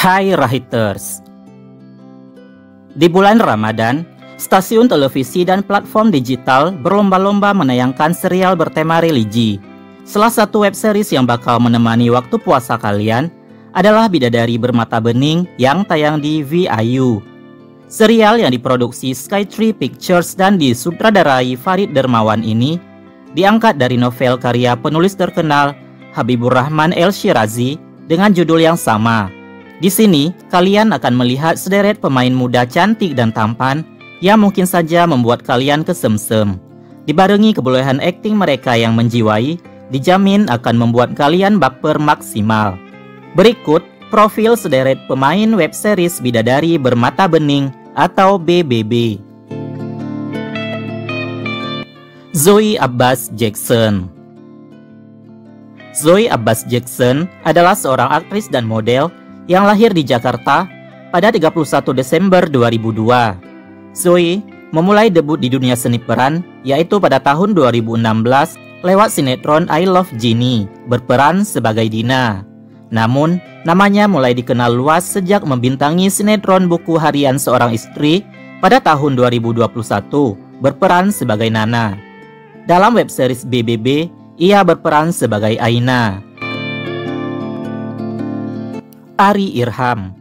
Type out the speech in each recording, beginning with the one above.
Hai Rahiters. Di bulan Ramadan, stasiun televisi dan platform digital berlomba-lomba menayangkan serial bertema religi. Salah satu web series yang bakal menemani waktu puasa kalian adalah Bidadari Bermata Bening yang tayang di VIU. Serial yang diproduksi Skytree Pictures dan disutradarai Farid Dermawan ini diangkat dari novel karya penulis terkenal Habibur Rahman El-Shirazi dengan judul yang sama. Di sini, kalian akan melihat sederet pemain muda cantik dan tampan yang mungkin saja membuat kalian kesemsem. Dibarengi kebolehan akting mereka yang menjiwai, dijamin akan membuat kalian baper maksimal. Berikut profil sederet pemain web series Bidadari Bermata Bening atau BBB. Zoe Abbas Jackson. Zoe Abbas Jackson adalah seorang aktris dan model yang lahir di Jakarta pada 31 Desember 2002. Zoe memulai debut di dunia seni peran yaitu pada tahun 2016 lewat sinetron I Love Jeannie berperan sebagai Dina. Namun, namanya mulai dikenal luas sejak membintangi sinetron Buku Harian Seorang Istri pada tahun 2021 berperan sebagai Nana. Dalam web series BBB, ia berperan sebagai Aina. Ari Irham.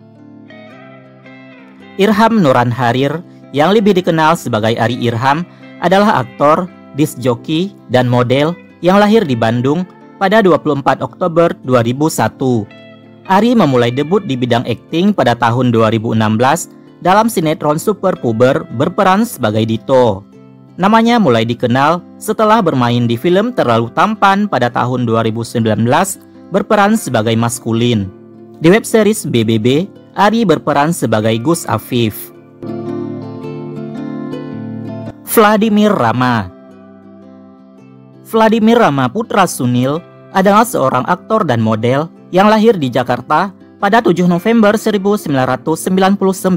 Irham Nuran Harir yang lebih dikenal sebagai Ari Irham adalah aktor, disc joki, dan model yang lahir di Bandung pada 24 Oktober 2001. Ari memulai debut di bidang akting pada tahun 2016 dalam sinetron Super Puber berperan sebagai Dito. Namanya mulai dikenal setelah bermain di film Terlalu Tampan pada tahun 2019 berperan sebagai maskulin. Di web series BBB, Ari berperan sebagai Gus Afif. Vladimir Rama. Vladimir Rama Putra Sunil adalah seorang aktor dan model yang lahir di Jakarta pada 7 November 1999.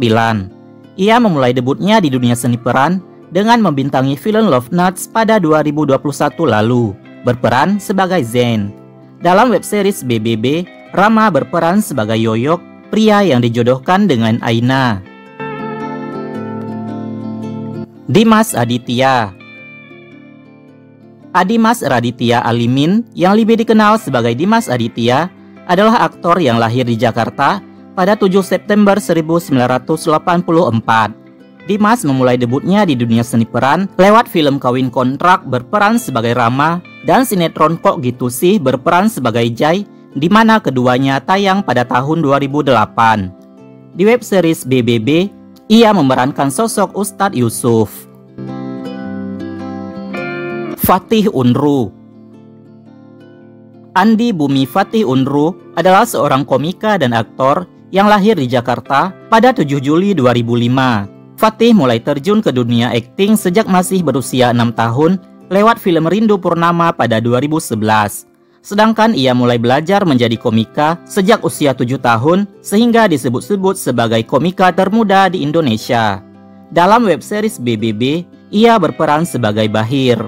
Ia memulai debutnya di dunia seni peran dengan membintangi film Love Nuts pada 2021 lalu, berperan sebagai Zen. Dalam web series BBB, Rama berperan sebagai Yoyok, pria yang dijodohkan dengan Aina. Dimas Aditya. Adimas Raditya Alimin yang lebih dikenal sebagai Dimas Aditya adalah aktor yang lahir di Jakarta pada 7 September 1984. Dimas memulai debutnya di dunia seni peran lewat film Kawin Kontrak berperan sebagai Rama dan sinetron Kok Gitu Sih berperan sebagai Jai, di mana keduanya tayang pada tahun 2008. Di web series BBB, ia memerankan sosok Ustadz Yusuf. Fatih Unru. Andi Bumi Fatih Unru adalah seorang komika dan aktor yang lahir di Jakarta pada 7 Juli 2005. Fatih mulai terjun ke dunia akting sejak masih berusia 6 tahun lewat film Rindu Purnama pada 2011. Sedangkan ia mulai belajar menjadi komika sejak usia 7 tahun sehingga disebut-sebut sebagai komika termuda di Indonesia. Dalam web series BBB, ia berperan sebagai Bahir.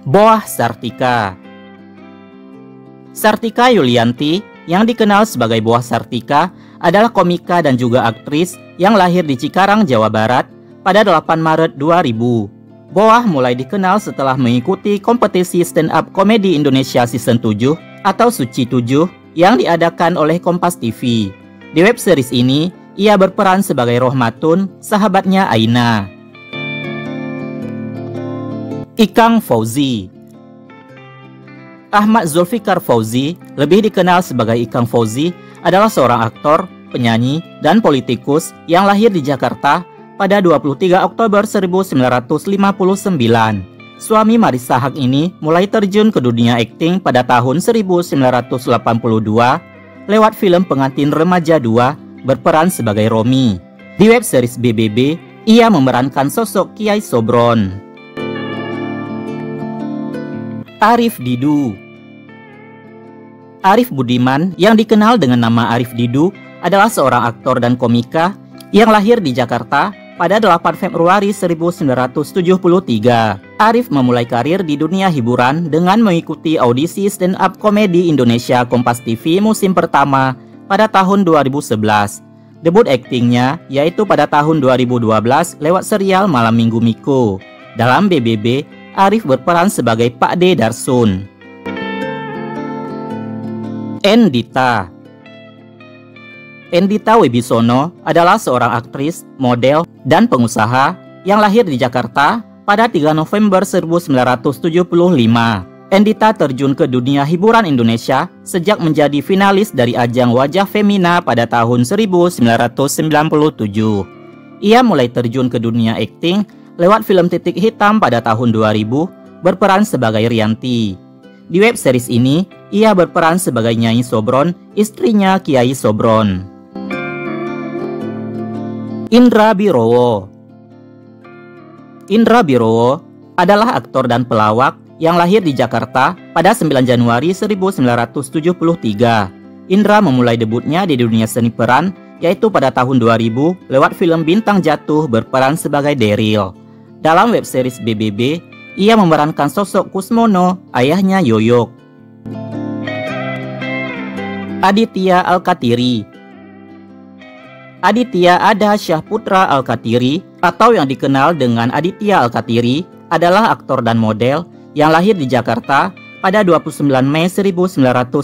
Boah Sartika. Sartika Yulianti yang dikenal sebagai Boah Sartika adalah komika dan juga aktris yang lahir di Cikarang, Jawa Barat pada 8 Maret 2000. Boah mulai dikenal setelah mengikuti kompetisi stand-up komedi Indonesia Season 7 atau Suci 7 yang diadakan oleh Kompas TV. Di web series ini, ia berperan sebagai Rohmatun, sahabatnya Aina. Ikang Fauzi. Ahmad Zulfikar Fauzi, lebih dikenal sebagai Ikang Fauzi, adalah seorang aktor, penyanyi, dan politikus yang lahir di Jakarta pada 23 Oktober 1959. Suami Marissa Haque ini mulai terjun ke dunia akting pada tahun 1982 lewat film Pengantin Remaja 2 berperan sebagai Romi. Di web series BBB, ia memerankan sosok Kiai Sobron. Arif Didu. Arif Budiman yang dikenal dengan nama Arif Didu adalah seorang aktor dan komika yang lahir di Jakarta pada 8 Februari 1973. Arif memulai karir di dunia hiburan dengan mengikuti audisi stand-up komedi Indonesia Kompas TV musim pertama pada tahun 2011. Debut aktingnya yaitu pada tahun 2012 lewat serial Malam Minggu Miko. Dalam BBB, Arif berperan sebagai Pak D. Darsun. Endita Wibisono adalah seorang aktris, model, dan pengusaha yang lahir di Jakarta pada 3 November 1975. Endita terjun ke dunia hiburan Indonesia sejak menjadi finalis dari ajang Wajah Femina pada tahun 1997. Ia mulai terjun ke dunia akting lewat film Titik Hitam pada tahun 2000, berperan sebagai Rianti. Di web series ini, ia berperan sebagai Nyai Sobron, istrinya Kiai Sobron. Indra Birowo adalah aktor dan pelawak yang lahir di Jakarta pada 9 Januari 1973. Indra memulai debutnya di dunia seni peran yaitu pada tahun 2000 lewat film Bintang Jatuh berperan sebagai Daryl. Dalam web series BBB, ia memerankan sosok Kusmono, ayahnya Yoyok. Aditya Adha Syahputra Al-Katiri atau yang dikenal dengan Aditya Al-Katiri adalah aktor dan model yang lahir di Jakarta pada 29 Mei 1993.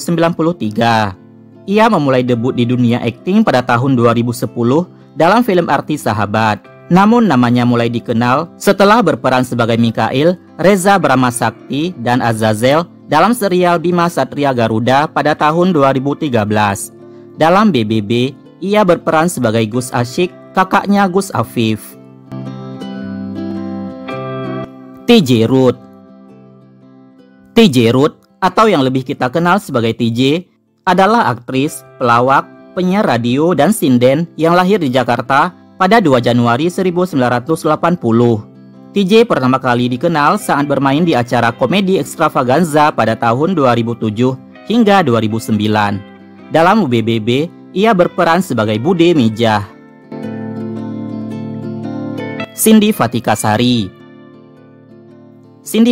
Ia memulai debut di dunia akting pada tahun 2010 dalam film Arti Sahabat. Namun namanya mulai dikenal setelah berperan sebagai Mikail, Reza Bramasakti, dan Azazel dalam serial Bima Satria Garuda pada tahun 2013. Dalam BBB, ia berperan sebagai Gus Asyik, kakaknya Gus Afif. TJ Ruth atau yang lebih kita kenal sebagai TJ adalah aktris, pelawak, penyiar radio, dan sinden yang lahir di Jakarta pada 2 Januari 1980. TJ pertama kali dikenal saat bermain di acara komedi Extravaganza pada tahun 2007 hingga 2009. Dalam BBB, ia berperan sebagai Bude Mijah. Cindy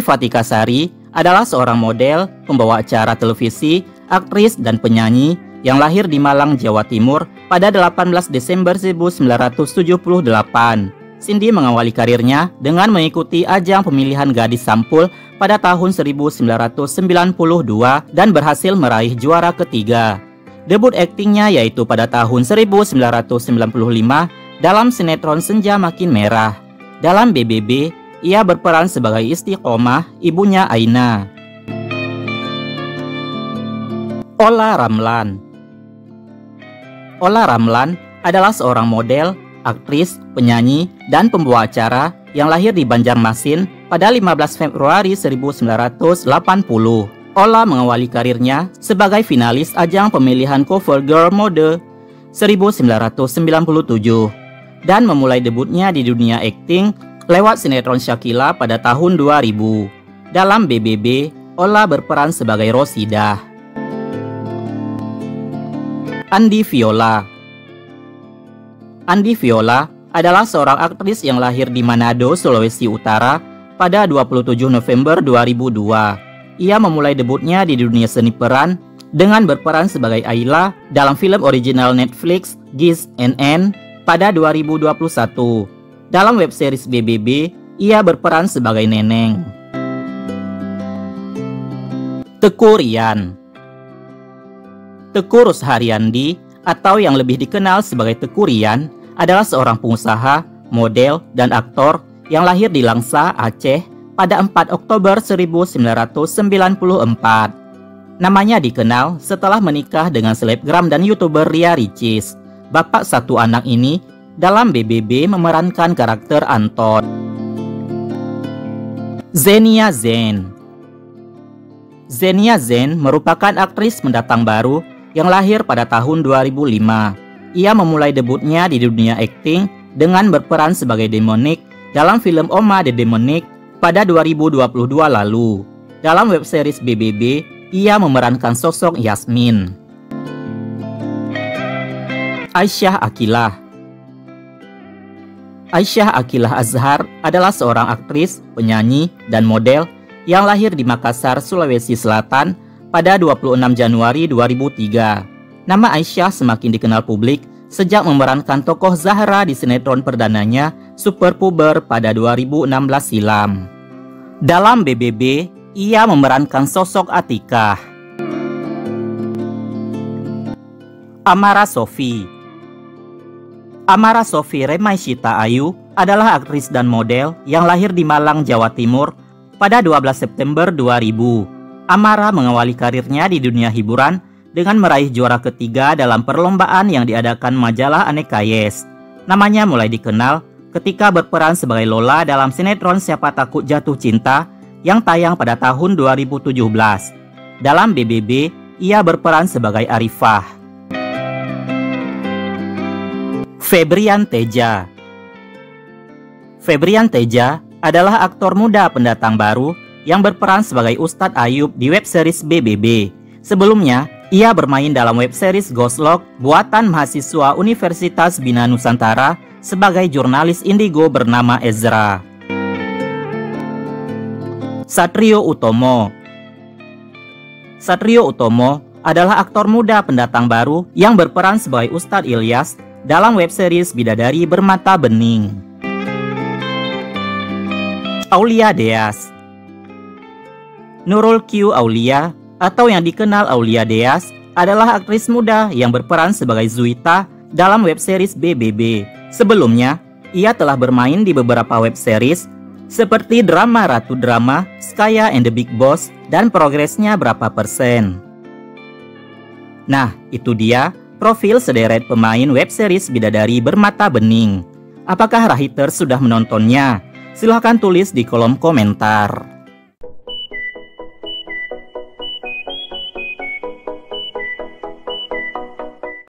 Fatikasari adalah seorang model, pembawa acara televisi, aktris, dan penyanyi yang lahir di Malang, Jawa Timur pada 18 Desember 1978. Cindy mengawali karirnya dengan mengikuti ajang pemilihan gadis sampul pada tahun 1992 dan berhasil meraih juara ketiga. Debut aktingnya yaitu pada tahun 1995 dalam sinetron Senja Makin Merah. Dalam BBB, ia berperan sebagai Istiqomah, ibunya Aina. Ola Ramlan adalah seorang model, aktris, penyanyi, dan pembawa acara yang lahir di Banjarmasin pada 15 Februari 1980. Ola mengawali karirnya sebagai finalis ajang pemilihan Cover Girl Mode 1997 dan memulai debutnya di dunia akting lewat sinetron Shakila pada tahun 2000. Dalam BBB, Ola berperan sebagai Rosidah. Andi Viola adalah seorang aktris yang lahir di Manado, Sulawesi Utara pada 27 November 2002. Ia memulai debutnya di dunia seni peran dengan berperan sebagai Ayla dalam film original Netflix Giz NN pada 2021. Dalam web series BBB, ia berperan sebagai Neneng. Teku Rusharyandi atau yang lebih dikenal sebagai Teku Rian adalah seorang pengusaha, model, dan aktor yang lahir di Langsa, Aceh pada 4 Oktober 1994. Namanya dikenal setelah menikah dengan selebgram dan YouTuber Ria Ricis. Bapak satu anak ini dalam BBB memerankan karakter Anton. Zenia Zen merupakan aktris pendatang baru yang lahir pada tahun 2005. Ia memulai debutnya di dunia akting dengan berperan sebagai Demonik dalam film Oma the Demonic pada 2022 lalu. Dalam web series BBB, ia memerankan sosok Yasmin. Aisyah Aisyah Akilah Azhar adalah seorang aktris, penyanyi, dan model yang lahir di Makassar, Sulawesi Selatan pada 26 Januari 2003. Nama Aisyah semakin dikenal publik sejak memerankan tokoh Zahra di sinetron perdananya Super Puber pada 2016 silam. Dalam BBB, ia memerankan sosok Atikah. Amara Sophie. Amara Sophie Remaisyita Ayu adalah aktris dan model yang lahir di Malang, Jawa Timur pada 12 September 2000. Amara mengawali karirnya di dunia hiburan dengan meraih juara ketiga dalam perlombaan yang diadakan majalah Aneka Yes. Namanya mulai dikenal ketika berperan sebagai Lola dalam sinetron Siapa Takut Jatuh Cinta yang tayang pada tahun 2017. Dalam BBB, ia berperan sebagai Arifah. Febrian Teja. Febrian Teja adalah aktor muda pendatang baru yang berperan sebagai Ustadz Ayub di web series BBB. Sebelumnya, ia bermain dalam web series Ghostlog buatan mahasiswa Universitas Bina Nusantara sebagai jurnalis indigo bernama Ezra. Satrio Utomo. Satrio Utomo adalah aktor muda pendatang baru yang berperan sebagai Ustadz Ilyas dalam web series Bidadari Bermata Bening. Aulia Deas. Nurul Q Aulia atau yang dikenal Aulia Deas adalah aktris muda yang berperan sebagai Zuita dalam web series BBB. Sebelumnya, ia telah bermain di beberapa web series seperti drama Ratu Drama, Skaya and the Big Boss, dan Progresnya Berapa Persen. Nah, itu dia profil sederet pemain web series Bidadari Bermata Bening. Apakah Rahiter sudah menontonnya? Silahkan tulis di kolom komentar.